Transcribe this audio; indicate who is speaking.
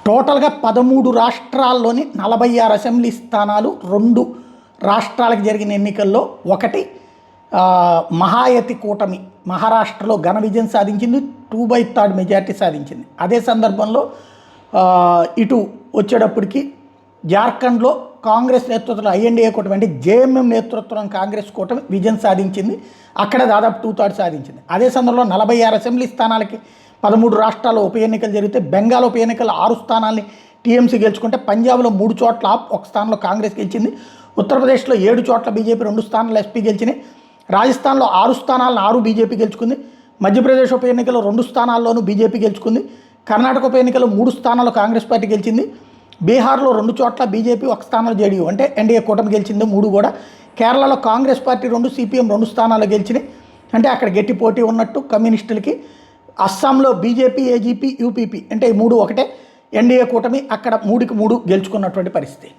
Speaker 1: టోటల్గా 13 రాష్ట్రాల్లోని 46 అసెంబ్లీ స్థానాలు 2 రాష్ట్రాలకు జరిగిన ఎన్నికల్లో ఒకటి మహాయతి కూటమి మహారాష్ట్రలో ఘన విజయం సాధించింది, 2/3 మెజార్టీ సాధించింది. అదే సందర్భంలో ఇటు వచ్చేటప్పటికి జార్ఖండ్లో కాంగ్రెస్ నేతృత్వంలో ఐఎన్డీఏ కూటమి అంటే జేఎంఎం నేతృత్వం కాంగ్రెస్ కూటమి విజయం సాధించింది, అక్కడ దాదాపు 2/3 సాధించింది. అదే సందర్భంలో 46 అసెంబ్లీ స్థానాలకి 13 రాష్ట్రాల్లో ఉప ఎన్నికలు జరిగితే బెంగాల్ ఉప ఎన్నికలు 6 స్థానాల్ని టీఎంసీ గెలుచుకుంటే పంజాబ్లో 3 చోట్ల ఆప్ 1 స్థానంలో కాంగ్రెస్ గెలిచింది, ఉత్తరప్రదేశ్లో 7 చోట్ల బీజేపీ 2 స్థానాలు ఎస్పీ గెలిచినాయి, రాజస్థాన్లో 6 స్థానాలను 6 బీజేపీ గెలుచుకుంది, మధ్యప్రదేశ్ ఉప ఎన్నికలో 2 స్థానాల్లోనూ బీజేపీ గెలుచుకుంది, కర్ణాటక ఉప ఎన్నికలో 3 స్థానాల్లో కాంగ్రెస్ పార్టీ గెలిచింది, బీహార్లో 2 చోట్ల బీజేపీ 1 స్థానంలో జేడీయూ అంటే ఎన్డీఏ కూటమి గెలిచింది 3 కూడా, కేరళలో కాంగ్రెస్ పార్టీ 2 సిపిఎం 2 స్థానాల్లో గెలిచినాయి అంటే అక్కడ గట్టి పోటీ ఉన్నట్టు కమ్యూనిస్టులకి. అస్సాంలో బీజేపీ ఏజీపీ యూపీపీ అంటే ఈ 3 ఒకటే, ఎన్డీఏ కూటమి అక్కడ 3కి 3 గెలుచుకున్నటువంటి పరిస్థితి.